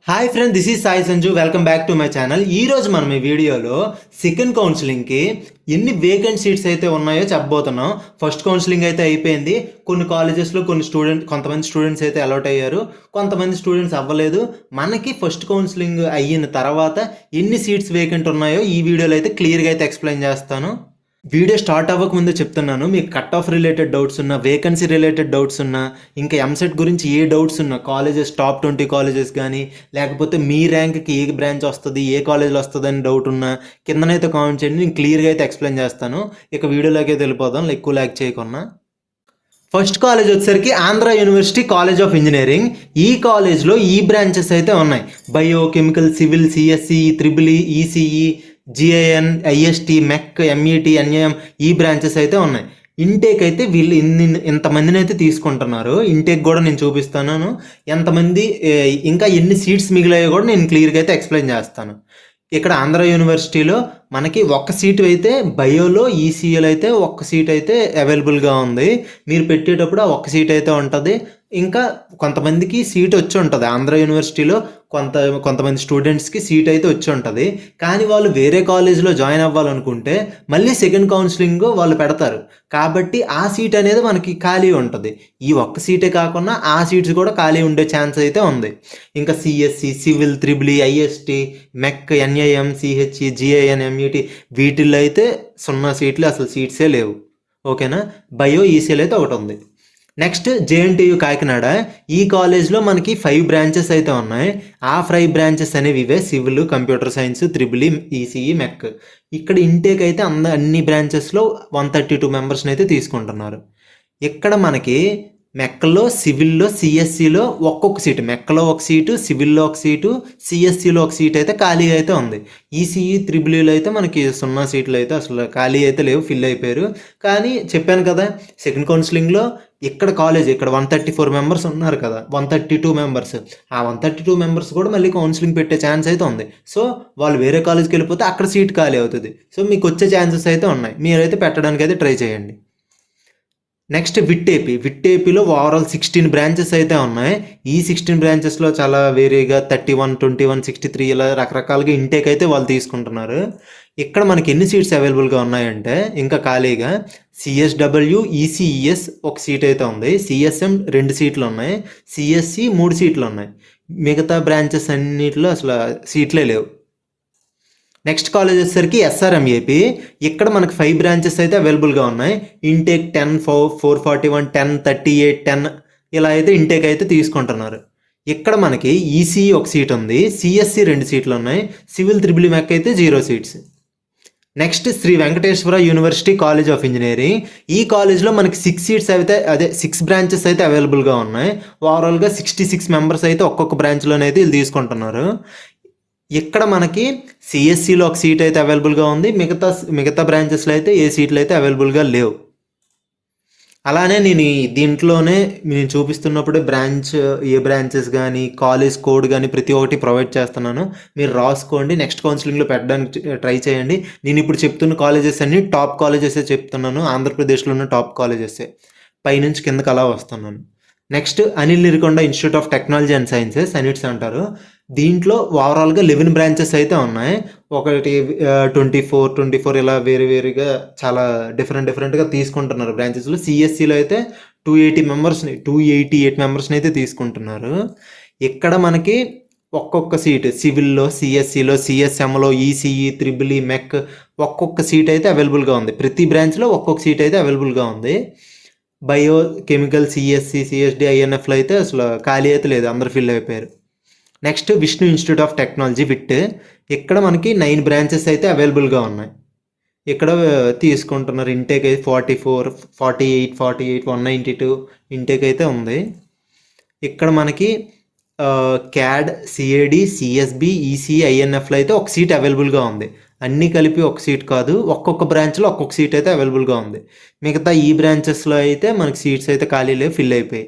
Hi friend, this is Sai Sanju. Welcome back to my channel. ఈరోజు మనం ఈ వీడియోలో సెకండ్ కౌన్సిలింగ్కి ఎన్ని వేకెంట్ సీట్స్ అయితే ఉన్నాయో చెప్పబోతున్నాం. ఫస్ట్ కౌన్సిలింగ్ అయితే అయిపోయింది. కొన్ని కాలేజెస్లో కొంతమంది స్టూడెంట్స్ అయితే అలాట్ అయ్యారు, కొంతమంది స్టూడెంట్స్ అవ్వలేదు. మనకి ఫస్ట్ కౌన్సిలింగ్ అయిన తర్వాత ఎన్ని సీట్స్ వేకెంట్ ఉన్నాయో ఈ వీడియోలో అయితే క్లియర్గా అయితే ఎక్స్ప్లెయిన్ చేస్తాను. వీడియో స్టార్ట్ అవ్వక ముందే చెప్తున్నాను, మీకు కట్ ఆఫ్ రిలేటెడ్ డౌట్స్ ఉన్నా, వేకెన్సీ రిలేటెడ్ డౌట్స్ ఉన్నా, ఇంకా ఎంసెట్ గురించి ఏ డౌట్స్ ఉన్నా, కాలేజెస్ టాప్ 20 కాలేజెస్ కానీ, లేకపోతే మీ ర్యాంక్కి ఏ బ్రాంచ్ వస్తుంది, ఏ కాలేజ్లో వస్తుంది అని డౌట్ ఉన్నా కిందనైతే కామెంట్ చేయండి. నేను క్లియర్గా అయితే ఎక్స్ప్లెయిన్ చేస్తాను. ఇక వీడియోలోకి అయితే వెళ్ళిపోదాం ఎక్కువ ల్యాక్ చేయకుండా. ఫస్ట్ కాలేజ్ వచ్చేసరికి Andhra university college of engineering. ఈ కాలేజ్లో ఈ బ్రాంచెస్ అయితే ఉన్నాయి: bio, chemical, civil, CSE, triple ECE, GIN, IST, mech, MET, NAM, ఈ బ్రాంచెస్ అయితే ఉన్నాయి. ఇంటేక్ అయితే వీళ్ళు ఇంతమందిని అయితే తీసుకుంటున్నారు. ఇంటేక్ కూడా నేను చూపిస్తాను. ఎంతమంది ఇంకా ఎన్ని సీట్స్ మిగిలాయో కూడా నేను క్లియర్గా అయితే ఎక్స్ప్లెయిన్ చేస్తాను. ఇక్కడ ఆంధ్ర యూనివర్సిటీలో మనకి ఒక్క సీటు అయితే బయోలో, ఈసీఏలో అయితే ఒక్క సీట్ అయితే అవైలబుల్గా ఉంది. మీరు పెట్టేటప్పుడు ఆ ఒక్క సీట్ అయితే ఉంటుంది. ఇంకా కొంతమందికి సీట్ వచ్చి ఉంటుంది ఆంధ్ర యూనివర్సిటీలో, కొంతమంది స్టూడెంట్స్కి సీట్ అయితే వచ్చి ఉంటుంది. కానీ వాళ్ళు వేరే కాలేజీలో జాయిన్ అవ్వాలనుకుంటే మళ్ళీ సెకండ్ కౌన్సిలింగ్ వాళ్ళు పెడతారు. కాబట్టి ఆ సీట్ అనేది మనకి ఖాళీ ఉంటుంది. ఈ ఒక్క సీటే కాకుండా ఆ సీట్స్ కూడా ఖాళీ ఉండే ఛాన్స్ అయితే ఉంది. ఇంకా సిఎస్సి, సివిల్, త్రిబుల్, ఐఎస్టి, మెక్, ఎన్ఐఎం, సిహెచ్ఈ, జిఐఎన్, ఎంఈటి, వీటిల్లో అయితే 0 సీట్లు, అసలు సీట్సే లేవు. ఓకేనా. బయో, ఈసీఎల్ అయితే ఒకటి ఉంది. Next JNTU Kakinada. ఈ కాలేజ్లో మనకి 5 బ్రాంచెస్ అయితే ఉన్నాయి. ఆ 5 బ్రాంచెస్ అనేవి ఇవే: civil, computer science, triple, ECE, mech. ఇక్కడ ఇంటేక్ అయితే అన్ని బ్రాంచెస్లో 132 మెంబర్స్ని అయితే తీసుకుంటున్నారు. ఇక్కడ మనకి మెక్కలో, సివిల్లో, సిఎస్సిలో ఒక్కొక్క సీటు, మెక్కలో ఒక సీటు, సివిల్లో ఒక సీటు, సిఎస్సిలో ఒక సీట్ అయితే ఖాళీ అయితే ఉంది. ఈసీఈ, త్రిబుల్లో అయితే మనకి 0 సీట్లు అయితే అసలు ఖాళీ అయితే లేవు, ఫిల్ అయిపోయారు. కానీ చెప్పాను కదా, సెకండ్ కౌన్సిలింగ్లో ఇక్కడ 134 మెంబర్స్ ఉన్నారు కదా, 132 మెంబర్స్. ఆ 132 మెంబర్స్ కూడా మళ్ళీ కౌన్సిలింగ్ పెట్టే ఛాన్స్ అయితే ఉంది. సో వాళ్ళు వేరే కాలేజ్కి వెళ్ళిపోతే అక్కడ సీట్ ఖాళీ అవుతుంది. సో మీకు వచ్చే ఛాన్సెస్ అయితే ఉన్నాయి. మీరైతే పెట్టడానికి అయితే ట్రై చేయండి. నెక్స్ట్ విట్టేపీలో ఓవరాల్ 16 బ్రాంచెస్ అయితే ఉన్నాయి. ఈ 16 బ్రాంచెస్లో చాలా వేరేగా 31, 21, 63 ఇలా రకరకాలుగా ఇంటేక్ అయితే వాళ్ళు తీసుకుంటున్నారు. ఇక్కడ మనకి ఎన్ని సీట్స్ అవైలబుల్గా ఉన్నాయంటే ఇంకా ఖాళీగా సిఎస్డబ్ల్యూ, ఈసీఈఎస్ ఒక సీట్ అయితే ఉంది, సిఎస్ఎం 2 సీట్లు ఉన్నాయి, సిఎస్సి 3 సీట్లు ఉన్నాయి. మిగతా బ్రాంచెస్ అన్నిటిలో అసలు సీట్లే లేవు. నెక్స్ట్ కాలేజ్ వచ్చేసరికి ఎస్ఆర్ఎంఏపి. ఇక్కడ మనకి 5 బ్రాంచెస్ అయితే అవైలబుల్గా ఉన్నాయి. ఇంటేక్ 10, 441, 10, 38, 10 ఇలా అయితే ఇంటేక్ అయితే తీసుకుంటున్నారు. ఇక్కడ మనకి ఈసీఈ ఒక సీట్ ఉంది, సిఎస్సి 2 సీట్లు ఉన్నాయి, సివిల్, త్రిబుల్, మెక్ అయితే 0 seats. Next Sri Venkateswara university college of engineering. ఈ కాలేజ్లో మనకి 6 సీట్స్ అయితే 6 బ్రాంచెస్ అయితే అవైలబుల్గా ఉన్నాయి. ఓవరాల్గా 66 మెంబర్స్ అయితే ఒక్కొక్క బ్రాంచ్లోనైతే వీళ్ళు తీసుకుంటున్నారు. ఇక్కడ మనకి సిఎస్సిలో ఒక సీట్ అయితే అవైలబుల్గా ఉంది. మిగతా బ్రాంచెస్లో అయితే ఏ సీట్లు అయితే అవైలబుల్గా లేవు. అలానే దీంట్లోనే నేను చూపిస్తున్నప్పుడే ఏ బ్రాంచెస్ కానీ, కాలేజ్ కోడ్ కానీ ప్రతి ఒక్కటి ప్రొవైడ్ చేస్తున్నాను. మీరు రాసుకోండి, నెక్స్ట్ కౌన్సిలింగ్లో పెట్టడానికి ట్రై చేయండి. నేను ఇప్పుడు చెప్తున్న కాలేజెస్ అన్ని టాప్ కాలేజెసే చెప్తున్నాను. ఆంధ్రప్రదేశ్లో ఉన్న టాప్ కాలేజెసే. పైనుంచి కిందకి అలా వస్తున్నాను. Next Anil Neelakonda institute of technology and sciences, ANITS అంటారు. దీంట్లో ఓవరాల్గా 11 బ్రాంచెస్ అయితే ఉన్నాయి. ఒకటి 24 ఇలా వేరుగా చాలా డిఫరెంట్గా తీసుకుంటున్నారు బ్రాంచెస్లో. సిఎస్సిలో అయితే 288 మెంబర్స్ని అయితే తీసుకుంటున్నారు. ఇక్కడ మనకి ఒక్కొక్క సీట్ సివిల్లో, సిఎస్సిలో, సిఎస్ఎంలో, ఈసీఈ, త్రిబుల్, మెక్ ఒక్కొక్క సీట్ అయితే అవైలబుల్గా ఉంది. ప్రతి బ్రాంచ్లో ఒక్కొక్క సీట్ అయితే అవైలబుల్గా ఉంది. బయో, కెమికల్, సిఎస్సి, సిఎస్డి, ఐఎన్ఎఫ్లో అయితే అసలు ఖాళీ అయితే లేదు, అందరు ఫిల్ అయిపోయారు. Next Vishnu institute of technology VIT. ఇక్కడ మనకి 9 బ్రాంచెస్ అయితే అవైలబుల్గా ఉన్నాయి. ఇక్కడ తీసుకుంటున్నారు. ఇంటేక్ అయితే 44, 48, 192 ఇంటేక్ అయితే ఉంది. ఇక్కడ మనకి క్యాడ్, సిఏడి, సిఎస్బి, ఈసీ, ఐఎన్ఎఫ్లో అయితే ఒక సీట్ అవైలబుల్గా ఉంది. అన్నీ కలిపి ఒక సీట్ కాదు, ఒక్కొక్క బ్రాంచ్లో ఒక్కొక్క సీట్ అయితే అవైలబుల్గా ఉంది. మిగతా ఈ బ్రాంచెస్లో అయితే మనకి సీట్స్ అయితే ఖాళీ లేవు, ఫిల్ అయిపోయాయి.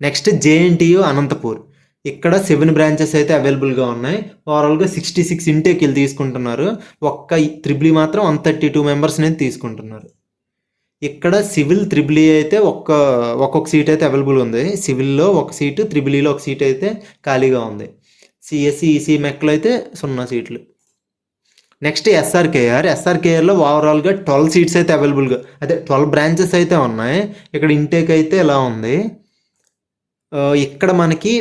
Next JNTU Anantapur. ఇక్కడ 7 బ్రాంచెస్ అయితే అవైలబుల్గా ఉన్నాయి. ఓవరాల్గా 66 ఇంటేక్లు తీసుకుంటున్నారు. ఒక్క త్రిబుల్ మాత్రం 132 మెంబర్స్ని తీసుకుంటున్నారు. ఇక్కడ సివిల్, త్రిబుల్ అయితే ఒక్కొక్క సీట్ అయితే అవైలబుల్ ఉంది. సివిల్లో ఒక సీటు, త్రిబుల్ ఒక సీట్ అయితే ఖాళీగా ఉంది. సిఎస్సి ఈసీ మెక్లో అయితే 0 సీట్లు. నెక్స్ట్ ఎస్ఆర్కేఆర్లో ఓవరాల్గా 12 సీట్స్ అయితే అవైలబుల్గా, అదే 12 బ్రాంచెస్ అయితే ఉన్నాయి. ఇక్కడ ఇంటేక్ అయితే ఇలా ఉంది. ఇక్కడ మనకి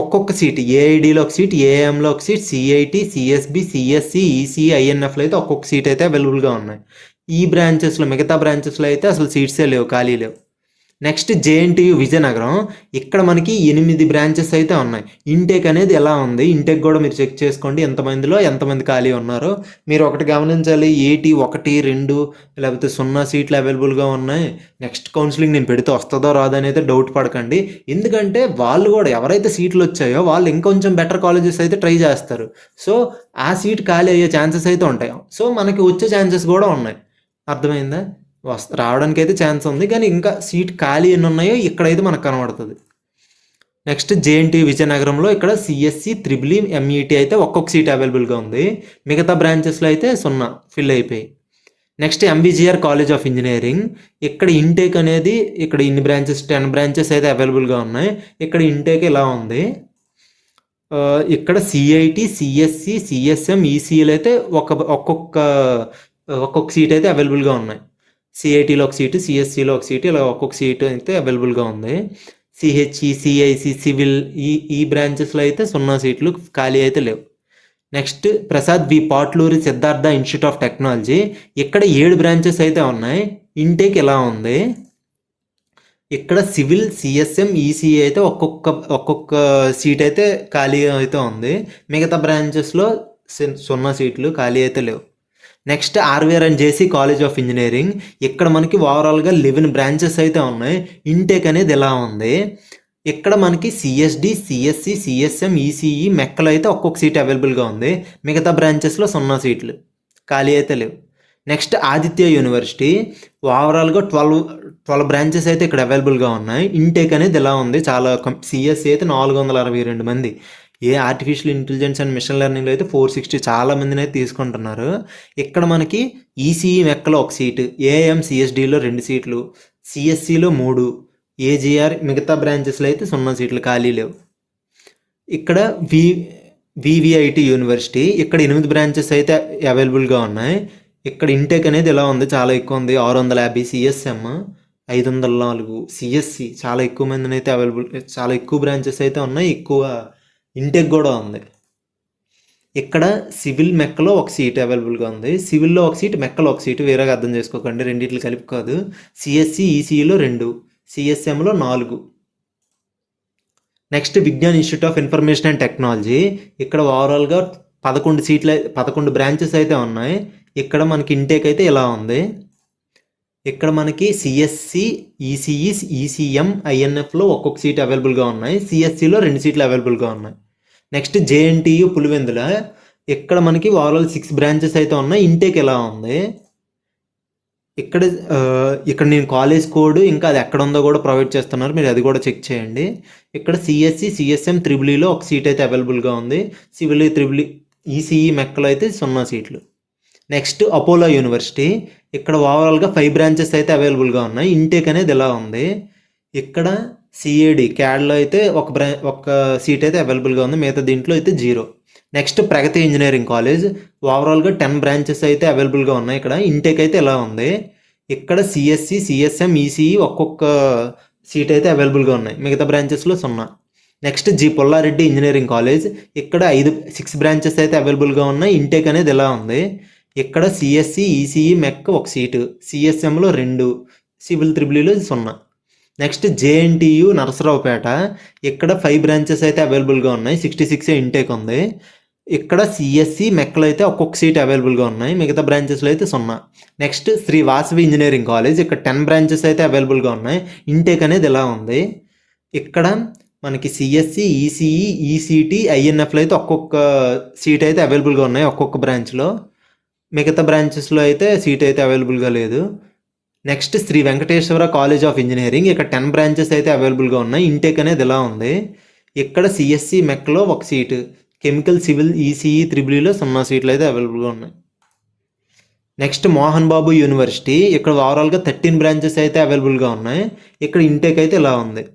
ఒక్కొక్క సీట్ ఏఐడిలో ఒక సీట్, ఏఎంలో ఒక seat, CIT, CSB, CSE, EC, ఐఎన్ఎఫ్లో అయితే ఒక్కొక్క సీట్ అయితే అవైలబుల్గా ఉన్నాయి. ఈ బ్రాంచెస్లో, మిగతా బ్రాంచెస్లో అయితే అసలు సీట్సే లేవు, ఖాళీ లేవు. నెక్స్ట్ జేఎన్టీయు విజయనగరం, ఇక్కడ మనకి 8 బ్రాంచెస్ అయితే ఉన్నాయి. ఇంటేక్ అనేది ఎలా ఉంది, ఇంటేక్ కూడా మీరు చెక్ చేసుకోండి, ఎంతమందిలో ఎంతమంది ఖాళీ ఉన్నారో. మీరు ఒకటి గమనించాలి, 1, 2 లేకపోతే 0 సీట్లు అవైలబుల్గా ఉన్నాయి. నెక్స్ట్ కౌన్సిలింగ్ నేను పెడితే వస్తుందో రాదో అనేది డౌట్ పడకండి. ఎందుకంటే వాళ్ళు కూడా ఎవరైతే సీట్లు వచ్చాయో వాళ్ళు ఇంకొంచెం బెటర్ కాలేజెస్ అయితే ట్రై చేస్తారు. సో ఆ సీట్ ఖాళీ అయ్యే ఛాన్సెస్ అయితే ఉంటాయి. సో మనకి వచ్చే ఛాన్సెస్ కూడా ఉన్నాయి. అర్థమైందా? రావడానికి అయితే ఛాన్స్ ఉంది, కానీ ఇంకా సీట్ ఖాళీ ఎన్ని ఉన్నాయో ఇక్కడైతే మనకు కనబడుతుంది. నెక్స్ట్ జేఎన్టీ విజయనగరంలో ఇక్కడ సిఎస్సి, త్రిబుల్ ఎంఈటీ అయితే ఒక్కొక్క సీట్ అవైలబుల్గా ఉంది. మిగతా బ్రాంచెస్లో అయితే 0 ఫిల్ అయిపోయి. నెక్స్ట్ ఎంబీజీఆర్ కాలేజ్ ఆఫ్ ఇంజనీరింగ్, ఇక్కడ ఇంటేక్ అనేది ఇక్కడ ఇన్ని బ్రాంచెస్ 10 బ్రాంచెస్ అయితే అవైలబుల్గా ఉన్నాయి. ఇక్కడ ఇంటేక్ ఇలా ఉంది. ఇక్కడ సిఐటి, సిఎస్సి, సిఎస్ఎం, ఈసీఎల్ అయితే ఒక్కొక్క సీట్ అయితే అవైలబుల్గా ఉన్నాయి. సిఐటిలో ఒక సీటు, సిఎస్సిలో ఒక సీటు, ఇలా ఒక్కొక్క సీటు అయితే అవైలబుల్గా ఉంది. సిహెచ్ఈ, సిఐసి, సివిల్ ఈ బ్రాంచెస్లో అయితే 0 సీట్లు ఖాళీ అయితే లేవు. Next Prasad V Potluri Siddhartha institute of technology, ఇక్కడ 7 బ్రాంచెస్ అయితే ఉన్నాయి. ఇంటేక్ ఎలా ఉంది, ఇక్కడ సివిల్, సిఎస్ఎం, ఈసీఏ అయితే ఒక్కొక్క సీట్ అయితే ఖాళీ అయితే ఉంది. మిగతా బ్రాంచెస్లో 0 సీట్లు ఖాళీ అయితే లేవు. Next RVR and JC college of engineering, ఇక్కడ మనకి ఓవరాల్గా 11 బ్రాంచెస్ అయితే ఉన్నాయి. ఇంటేక్ అనేది ఎలా ఉంది, ఇక్కడ మనకి సిఎస్డి, సిఎస్సి, సిఎస్ఎం, ఈసీఈ, మెక్కలో అయితే ఒక్కొక్క సీట్ అవైలబుల్గా ఉంది. మిగతా బ్రాంచెస్లో 0 సీట్లు ఖాళీ అయితే లేవు. నెక్స్ట్ ఆదిత్య యూనివర్సిటీ, ఓవరాల్గా 12 బ్రాంచెస్ అయితే ఇక్కడ అవైలబుల్గా ఉన్నాయి. ఇంటేక్ అనేది ఎలా ఉంది, చాలా సిఎస్సి అయితే 462 మంది, ఆర్టిఫిషియల్ ఇంటెలిజెన్స్ అండ్ మిషన్ లెర్నింగ్లో అయితే 460 చాలా మందిని అయితే తీసుకుంటున్నారు. ఇక్కడ మనకి ఈసీఈ మెక్కలో ఒక సీటు, ఏఎం సిఎస్డిలో 2 సీట్లు, సిఎస్సిలో 3, ఏజీఆర్ మిగతా బ్రాంచెస్లో అయితే 0 సీట్లు ఖాళీ లేవు. ఇక్కడ వివిఐటి యూనివర్సిటీ, ఇక్కడ 8 బ్రాంచెస్ అయితే అవైలబుల్గా ఉన్నాయి. ఇక్కడ ఇంటేక్ అనేది ఎలా ఉంది, చాలా ఎక్కువ ఉంది. 650, సిఎస్ఎం 504, సిఎస్సి చాలా ఎక్కువ మందిని అయితే చాలా ఎక్కువ బ్రాంచెస్ అయితే ఉన్నాయి, ఎక్కువ ఇంటెక్ కూడా ఉంది. ఇక్కడ సివిల్ మెక్కలో ఒక సీట్ అవైలబుల్గా ఉంది. సివిల్లో ఒక సీట్, మెక్కలో ఒక సీటు, వేరేగా అర్థం చేసుకోకండి, రెండిట్లు కలిపి కాదు. సిఎస్సి, ఈసీఈలో 2, సిఎస్ఎంలో 4. Next Vignan institute of information and technology, ఇక్కడ ఓవరాల్గా 11 బ్రాంచెస్ అయితే ఉన్నాయి. ఇక్కడ మనకి ఇంటేక్ అయితే ఇలా ఉంది. ఇక్కడ మనకి సిఎస్సి, ఈసీఈ, ఈసీఎం, ఐఎన్ఎఫ్లో ఒక్కొక్క సీట్ అవైలబుల్గా ఉన్నాయి. సిఎస్సిలో 2 సీట్లు అవైలబుల్గా ఉన్నాయి. నెక్స్ట్ జేఎన్టీయు పులివెందుల, ఇక్కడ మనకి ఓవరాల్ 6 బ్రాంచెస్ అయితే ఉన్నాయి. ఇంటేక్ ఎలా ఉంది, ఇక్కడ నేను కాలేజ్ కోడ్ ఇంకా అది ఎక్కడ ఉందో కూడా ప్రొవైడ్ చేస్తున్నారు, మీరు అది కూడా చెక్ చేయండి. ఇక్కడ సిఎస్సి, సిఎస్ఎం, త్రిబులీలో ఒక సీట్ అయితే అవైలబుల్గా ఉంది. సివిల్, త్రిబులీ, ఈసీఈ మెక్కలో అయితే 0 సీట్లు. నెక్స్ట్ అపోలో యూనివర్సిటీ, ఇక్కడ ఓవరాల్గా 5 బ్రాంచెస్ అయితే అవైలబుల్గా ఉన్నాయి. ఇంటేక్ అనేది ఎలా ఉంది, ఇక్కడ సిఏడి క్యాడ్లో అయితే ఒక సీట్ అయితే అవైలబుల్గా ఉంది, మిగతా దీంట్లో అయితే 0. నెక్స్ట్ ప్రగతి ఇంజనీరింగ్ కాలేజ్, ఓవరాల్గా 10 బ్రాంచెస్ అయితే అవైలబుల్గా ఉన్నాయి. ఇక్కడ ఇంటేక్ అయితే ఎలా ఉంది, ఇక్కడ సిఎస్సి, సిఎస్ఎం, ఈసీఈ ఒక్కొక్క సీట్ అయితే అవైలబుల్గా ఉన్నాయి, మిగతా బ్రాంచెస్లో 0. Next G Pulla Reddy engineering college, ఇక్కడ 6 బ్రాంచెస్ అయితే అవైలబుల్గా ఉన్నాయి. ఇంటేక్ అనేది ఎలా ఉంది, ఇక్కడ సిఎస్సి, ఈసీఈ, మెక్ ఒక సీటు, సిఎస్ఎంలో 2, సివిల్, త్రిబులీలో 0. నెక్స్ట్ జేఎన్టీయు నరసరావుపేట, ఇక్కడ 5 బ్రాంచెస్ అయితే అవైలబుల్గా ఉన్నాయి. 66 ఇంటేక్ ఉంది. ఇక్కడ సిఎస్సి, మెక్లో అయితే ఒక్కొక్క సీట్ అవైలబుల్గా ఉన్నాయి, మిగతా బ్రాంచెస్లో అయితే 0. Next Sri Vasavi engineering college, ఇక్కడ 10 బ్రాంచెస్ అయితే అవైలబుల్గా ఉన్నాయి. ఇంటేక్ అనేది ఎలా ఉంది, ఇక్కడ మనకి సిఎస్సి, ఈసీఈ, ఈసీటీ, ఐఎన్ఎఫ్లో అయితే ఒక్కొక్క సీట్ అయితే అవైలబుల్గా ఉన్నాయి ఒక్కొక్క బ్రాంచ్లో, మిగతా బ్రాంచెస్లో అయితే సీట్ అయితే అవైలబుల్గా లేదు. Next Sri Venkateswara college of engineering, ఇక్కడ 10 బ్రాంచెస్ అయితే అవైలబుల్గా ఉన్నాయి. ఇంటేక్ అనేది ఎలా ఉంది, ఇక్కడ సిఎస్సి, మెక్లో ఒక సీటు, కెమికల్, సివిల్, ఈసీఈ, త్రిబులీలో 0 సీట్లు అయితే అవైలబుల్గా ఉన్నాయి. నెక్స్ట్ మోహన్ బాబు యూనివర్సిటీ, ఇక్కడ ఓవరాల్గా 13 బ్రాంచెస్ అయితే అవైలబుల్గా ఉన్నాయి. ఇక్కడ ఇంటేక్ అయితే ఇలా ఉంది.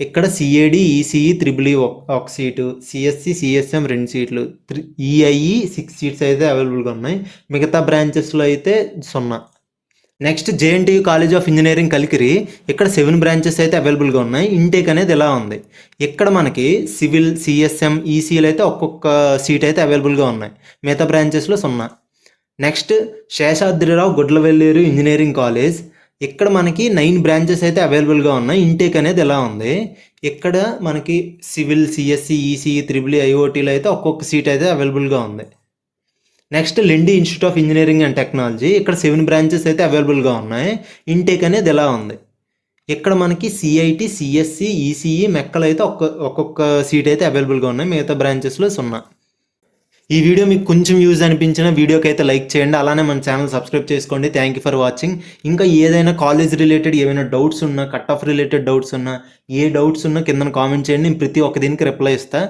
ఇక్కడ సిఏడి, ఈసీఈ, త్రిబుల్ ఈ ఒక సీటు, సిఎస్సి, సిఎస్ఎం 2 సీట్లు, ఈఐఈ 6 సీట్స్ అయితే అవైలబుల్గా ఉన్నాయి. మిగతా బ్రాంచెస్లో అయితే 0. Next JNTU college of engineering Kalikiri. ఇక్కడ 7 బ్రాంచెస్ అయితే అవైలబుల్గా ఉన్నాయి. ఇంటేక్ అనేది ఎలా ఉంది, ఇక్కడ మనకి సివిల్, సిఎస్ఎం, ఈసీలు అయితే ఒక్కొక్క సీట్ అయితే అవైలబుల్గా ఉన్నాయి. మిగతా బ్రాంచెస్లో 0. Next Seshadri Rao Gudlavalleru engineering college. ఇక్కడ మనకి 9 బ్రాంచెస్ అయితే అవైలబుల్గా ఉన్నాయి. ఇంటేక్ అనేది ఎలా ఉంది, ఇక్కడ మనకి civil, CSC, ECE, triple E, ఐఓటీలో అయితే ఒక్కొక్క సీట్ అయితే అవైలబుల్గా ఉంది. నెక్స్ట్ లెండి institute of engineering and technology. ఇక్కడ 7 బ్రాంచెస్ అయితే అవైలబుల్గా ఉన్నాయి. ఇంటేక్ అనేది ఎలా ఉంది, ఇక్కడ మనకి సిఐటి, సిఎస్సి, ఈసీఈ, మెక్కలు అయితే ఒక్కొక్క సీట్ అయితే అవైలబుల్గా ఉన్నాయి. మిగతా బ్రాంచెస్లో 0. ఈ వీడియో మీకు కొంచెం యూజ్ అనిపించిన వీడియోకి అయితే లైక్ చేయండి. అలానే మన ఛానల్ సబ్స్క్రైబ్ చేసుకోండి. Thank you for watching. ఇంకా ఏదైనా కాలేజ్ రిలేటెడ్ ఏమైనా డౌట్స్ ఉన్నా, కట్ ఆఫ్ రిలేటెడ్ డౌట్స్ ఉన్నా, ఏ డౌట్స్ ఉన్నా కింద కామెంట్ చేయండి. నేను ప్రతి ఒక్క దీనికి రిప్లై ఇస్తాను.